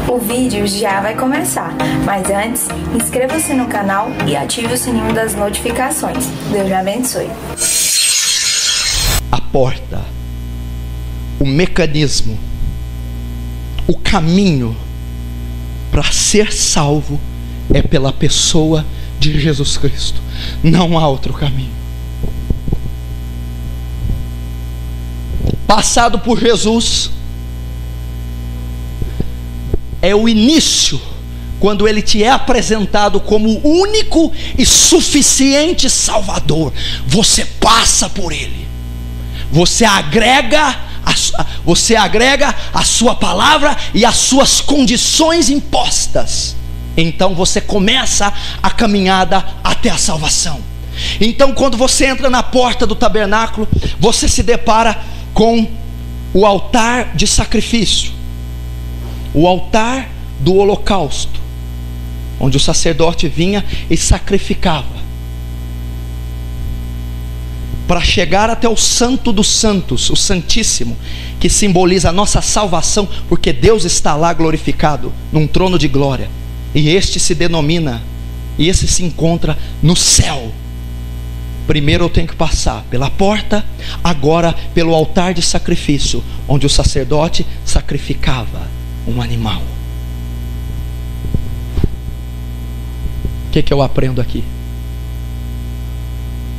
O vídeo já vai começar, mas antes, inscreva-se no canal e ative o sininho das notificações. Deus me abençoe. A porta, o mecanismo, o caminho para ser salvo é pela pessoa de Jesus Cristo. Não há outro caminho. Passado por Jesus é o início, quando Ele te é apresentado como o único e suficiente Salvador. Você passa por Ele. Você agrega a sua palavra e as suas condições impostas. Então você começa a caminhada até a salvação. Então, quando você entra na porta do tabernáculo, você se depara com o altar de sacrifício, o altar do holocausto, onde o sacerdote vinha e sacrificava, para chegar até o Santo dos Santos, o Santíssimo, que simboliza a nossa salvação, porque Deus está lá glorificado, num trono de glória, e este se encontra no céu. Primeiro eu tenho que passar pela porta, agora pelo altar de sacrifício, onde o sacerdote sacrificava um animal. O que eu aprendo aqui?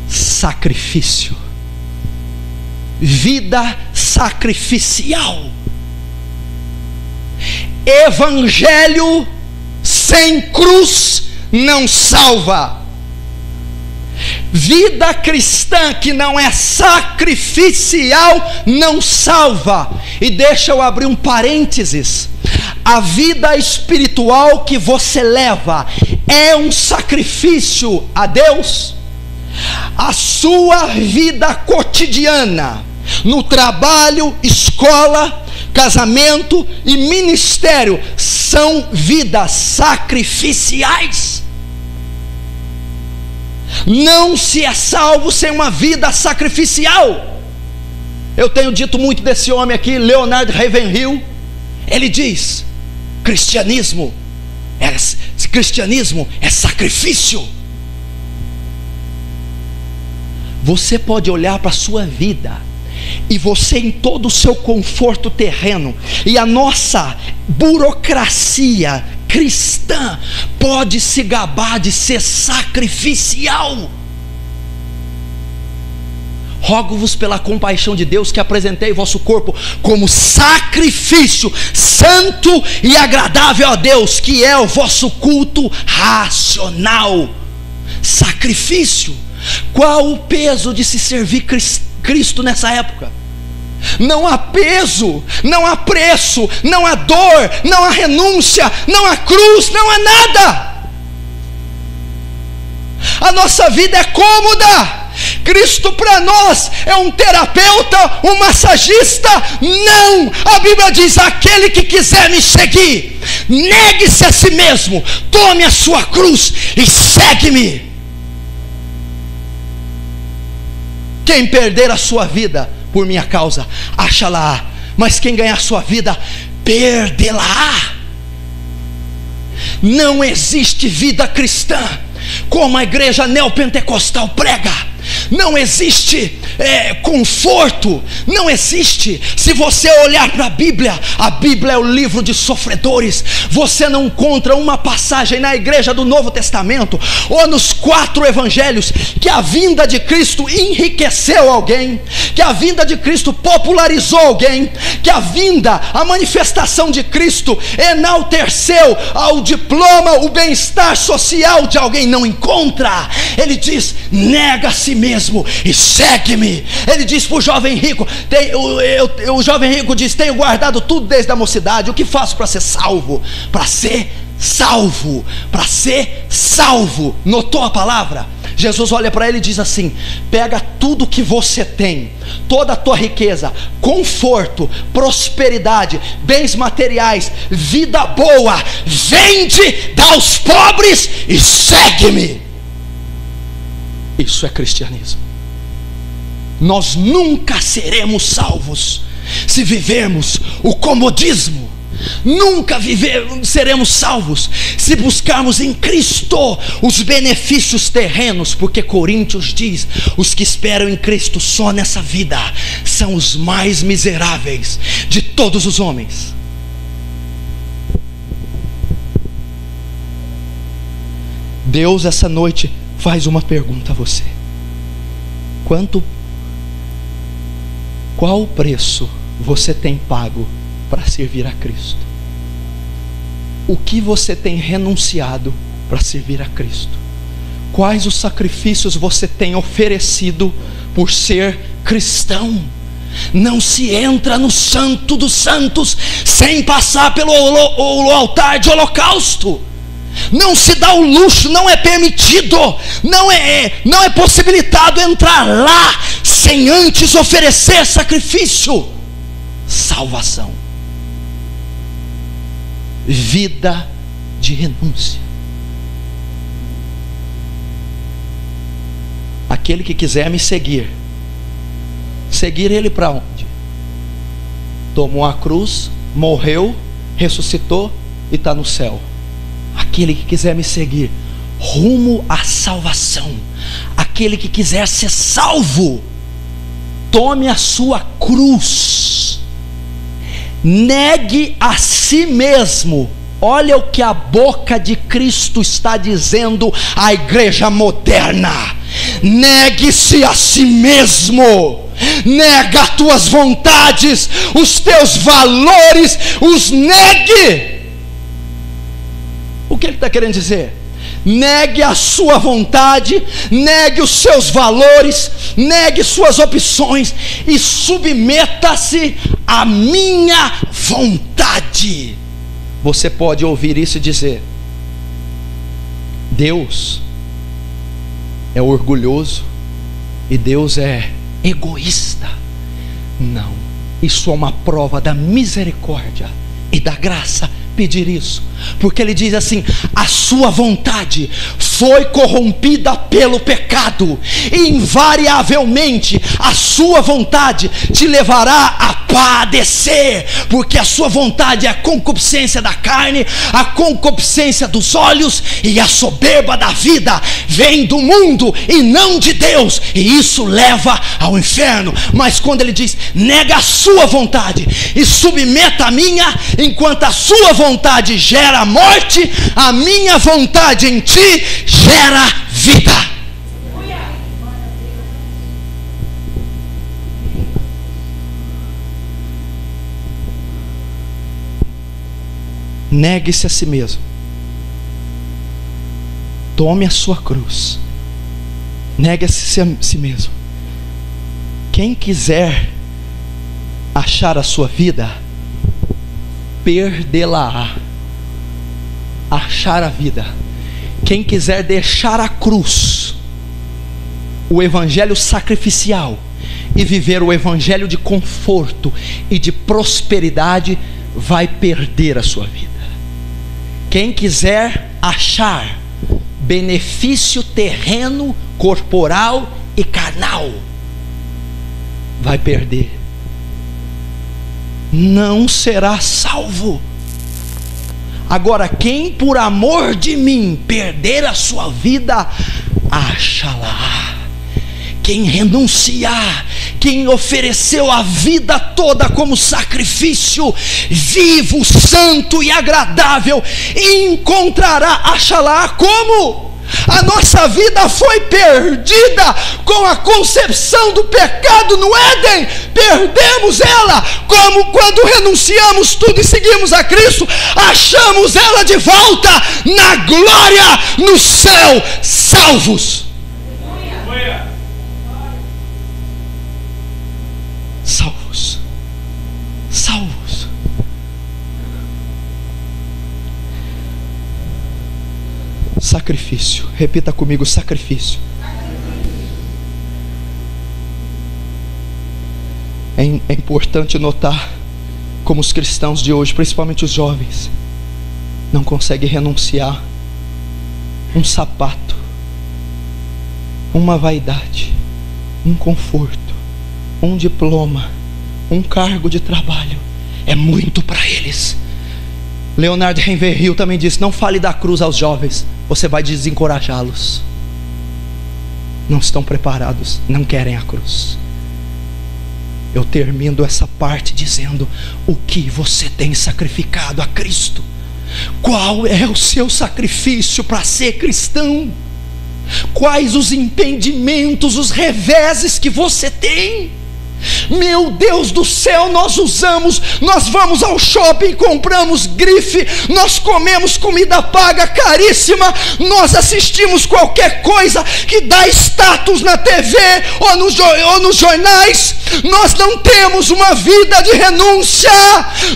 Sacrifício, vida sacrificial. Evangelho sem cruz não salva. Vida cristã que não é sacrificial não salva. E deixa eu abrir um parênteses: a vida espiritual que você leva é um sacrifício a Deus. A sua vida cotidiana, no trabalho, escola, casamento e ministério, são vidas sacrificiais. Não se é salvo sem uma vida sacrificial. Eu tenho dito muito desse homem aqui, Leonard Ravenhill. Ele diz: cristianismo é sacrifício. Você pode olhar para a sua vida, e você, em todo o seu conforto terreno, e a nossa burocracia cristã pode se gabar de ser sacrificial. Rogo-vos pela compaixão de Deus que apresentei vosso corpo como sacrifício santo e agradável a Deus, que é o vosso culto racional. Sacrifício. Qual o peso de se servir Cristo nessa época? Não há peso, não há preço, não há dor, não há renúncia, não há cruz, não há nada. A nossa vida é cômoda. Cristo para nós é um terapeuta, um massagista? Não! A Bíblia diz: aquele que quiser me seguir, negue-se a si mesmo, tome a sua cruz e segue-me. Quem perder a sua vida por minha causa, acha-la, mas quem ganhar a sua vida, perdê-la. Não existe vida cristã como a igreja neopentecostal prega. Não existe conforto, não existe. Se você olhar para a Bíblia é o livro de sofredores. Você não encontra uma passagem na igreja do Novo Testamento ou nos 4 evangelhos que a vinda de Cristo enriqueceu alguém, que a vinda de Cristo popularizou alguém, que a manifestação de Cristo enalteceu ao diploma, o bem-estar social de alguém. Não encontra. Ele diz: nega a si mesmo e segue-me. Ele diz para o jovem rico, o jovem rico diz: tenho guardado tudo desde a mocidade, o que faço para ser salvo? Para ser salvo. Notou a palavra? Jesus olha para ele e diz assim: pega tudo que você tem, toda a tua riqueza, conforto, prosperidade, bens materiais, vida boa, vende, dá aos pobres e segue-me. Isso é cristianismo. Nós nunca seremos salvos se vivermos o comodismo, Nunca seremos salvos se buscarmos em Cristo os benefícios terrenos, porque Coríntios diz: os que esperam em Cristo só nessa vida são os mais miseráveis de todos os homens. Deus essa noite faz uma pergunta a você: qual o preço você tem pago para servir a Cristo? O que você tem renunciado para servir a Cristo? Quais os sacrifícios você tem oferecido por ser cristão? Não se entra no Santo dos Santos sem passar pelo altar de holocausto. Não se dá o luxo, não é permitido, não é possibilitado entrar lá sem antes oferecer sacrifício. Salvação, vida de renúncia. Aquele que quiser me seguir ele para onde? Tomou a cruz, morreu, ressuscitou e está no céu. Aquele que quiser me seguir rumo à salvação, aquele que quiser ser salvo, tome a sua cruz, negue a si mesmo. Olha o que a boca de Cristo está dizendo à igreja moderna: negue-se a si mesmo, nega as tuas vontades, os teus valores, os negue. O que ele está querendo dizer? Negue a sua vontade, negue os seus valores, negue suas opções e submeta-se à minha vontade. Você pode ouvir isso e dizer: Deus é orgulhoso e Deus é egoísta. Não, isso é uma prova da misericórdia e da graça pedir isso, porque ele diz assim: a sua vontade foi corrompida pelo pecado, e invariavelmente a sua vontade te levará a padecer, porque a sua vontade é a concupiscência da carne, a concupiscência dos olhos e a soberba da vida. Vem do mundo e não de Deus, e isso leva ao inferno. Mas quando ele diz: nega a sua vontade e submeta a minha, enquanto a sua vontade gera morte, a minha vontade em ti gera vida. Negue-se a si mesmo, tome a sua cruz, negue-se a si mesmo. Quem quiser achar a sua vida, perdê-la-á. Achar a vida. Quem quiser deixar a cruz, o evangelho sacrificial, e viver o evangelho de conforto e de prosperidade, vai perder a sua vida. Quem quiser achar benefício terreno, corporal e carnal, vai perder. Não será salvo. Agora, quem por amor de mim perder a sua vida, acha-la. Quem renunciar, quem ofereceu a vida toda como sacrifício vivo, santo e agradável, encontrará. Acha-la como? A nossa vida foi perdida com a concepção do pecado no Éden. Perdemos ela, como quando renunciamos tudo e seguimos a Cristo, achamos ela de volta na glória, no céu, salvos. Salvos, salvos. Sacrifício, repita comigo: sacrifício. É importante notar como os cristãos de hoje, principalmente os jovens, não conseguem renunciar um sapato, uma vaidade, um conforto, um diploma, um cargo de trabalho. É muito para eles, Leonard Ravenhill também disse: não fale da cruz aos jovens, você vai desencorajá-los. Não estão preparados, não querem a cruz. Eu termino essa parte dizendo: o que você tem sacrificado a Cristo? Qual é o seu sacrifício para ser cristão? Quais os impedimentos, os reveses que você tem? Meu Deus do céu, nós vamos ao shopping, compramos grife, nós comemos comida paga caríssima, nós assistimos qualquer coisa que dá status na TV ou nos jornais. Nós não temos uma vida de renúncia,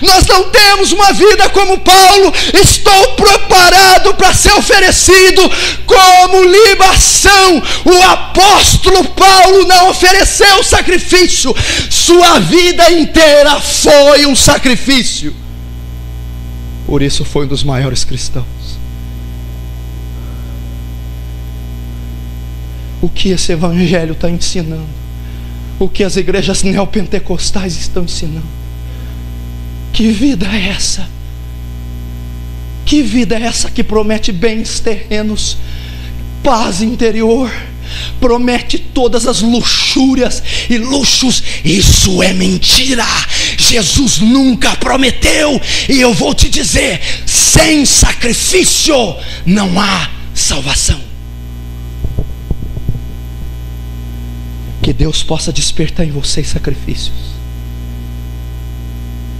nós não temos uma vida como Paulo: estou preparado para ser oferecido como libação. O apóstolo Paulo não ofereceu sacrifício, sua vida inteira foi um sacrifício. Por isso foi um dos maiores cristãos. O que esse evangelho está ensinando? O que as igrejas neopentecostais estão ensinando? Que vida é essa? Que vida é essa que promete bens terrenos, paz interior, promete todas as luxúrias e luxos? Isso é mentira. Jesus nunca prometeu. E eu vou te dizer: sem sacrifício não há salvação. Que Deus possa despertar em vocês sacrifícios.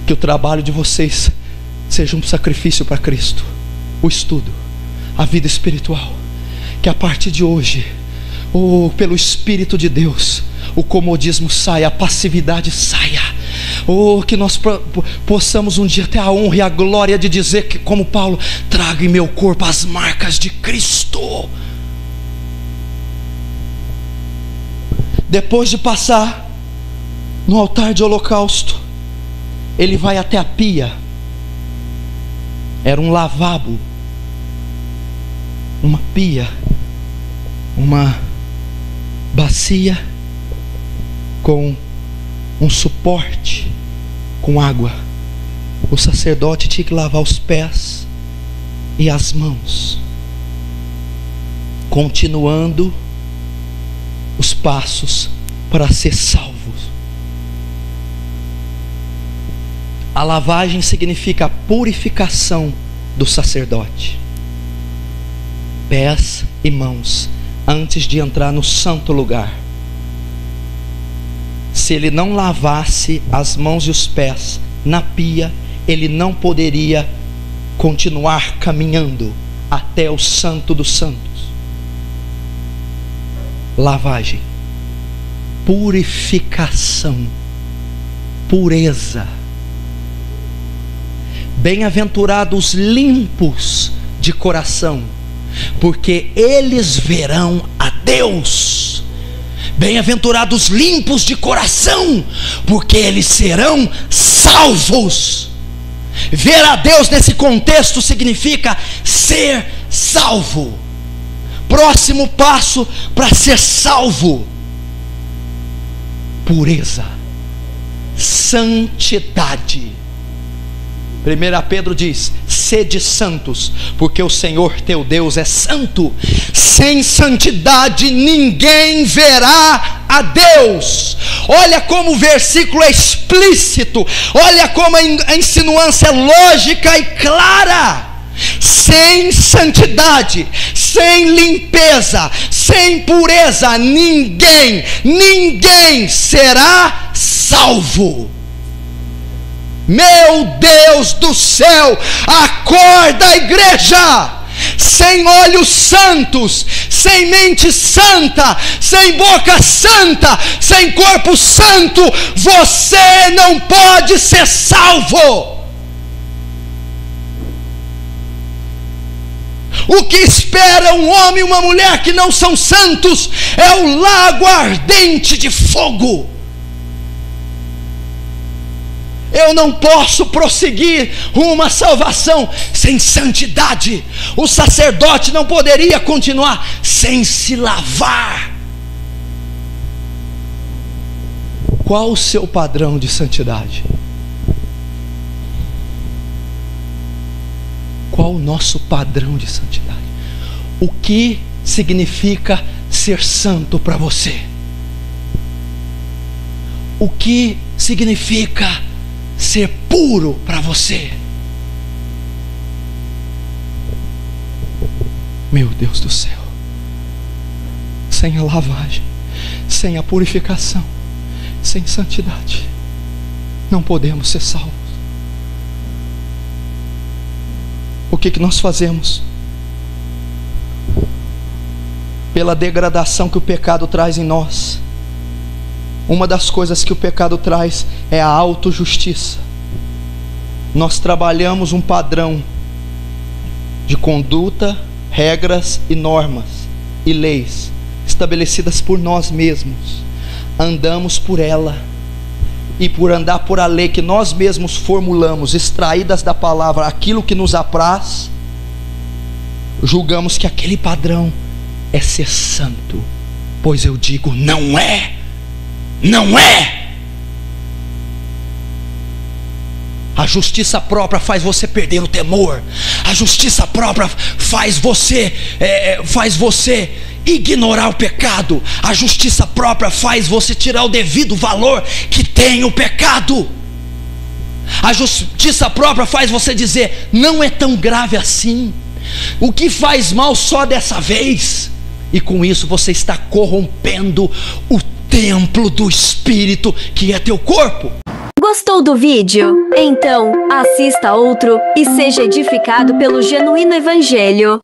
Que o trabalho de vocês seja um sacrifício para Cristo. O estudo, a vida espiritual. Que a partir de hoje, pelo Espírito de Deus, o comodismo saia, a passividade saia. Que nós possamos um dia ter a honra e a glória de dizer que, como Paulo: traga em meu corpo as marcas de Cristo. Depois de passar no altar de holocausto, ele vai até a pia. Era um lavabo, uma pia, uma bacia com um suporte com água. O sacerdote tinha que lavar os pés e as mãos, continuando os passos para ser salvos. A lavagem significa a purificação do sacerdote, pés e mãos, antes de entrar no santo lugar. Se ele não lavasse as mãos e os pés na pia, ele não poderia continuar caminhando até o Santo dos Santos. Lavagem, purificação, pureza. Bem-aventurados limpos de coração, porque eles verão a Deus. Bem-aventurados limpos de coração, porque eles serão salvos. Ver a Deus nesse contexto significa ser salvo. Próximo passo para ser salvo: pureza, santidade. 1 Pedro diz: sede santos, porque o Senhor teu Deus é santo. Sem santidade ninguém verá a Deus. Olha como o versículo é explícito, olha como a insinuância é lógica e clara. Sem santidade, sem limpeza, sem pureza, ninguém será salvo. Meu Deus do céu, acorda, igreja! Sem olhos santos, sem mente santa, sem boca santa, sem corpo santo, você não pode ser salvo. O que espera um homem e uma mulher que não são santos é o lago ardente de fogo. Eu não posso prosseguir rumo à salvação sem santidade. O sacerdote não poderia continuar sem se lavar. Qual o seu padrão de santidade? Qual o nosso padrão de santidade? O que significa ser santo para você? O que significa ser puro para você? Meu Deus do céu, sem a lavagem, sem a purificação, sem santidade, não podemos ser salvos. O que nós fazemos? Pela degradação que o pecado traz em nós, uma das coisas que o pecado traz é a autojustiça. Nós trabalhamos um padrão de conduta, regras e normas e leis estabelecidas por nós mesmos. Andamos por ela, e por andar por a lei que nós mesmos formulamos, extraídas da palavra, aquilo que nos apraz, julgamos que aquele padrão é ser santo. Pois eu digo, não é. Não é. A justiça própria faz você perder o temor. A justiça própria faz você ignorar o pecado. A justiça própria faz você tirar o devido valor que tem o pecado. A justiça própria faz você dizer, não é tão grave assim. O que faz mal só dessa vez. E com isso você está corrompendo o templo do Espírito, que é teu corpo. Gostou do vídeo? Então, assista outro e seja edificado pelo genuíno Evangelho.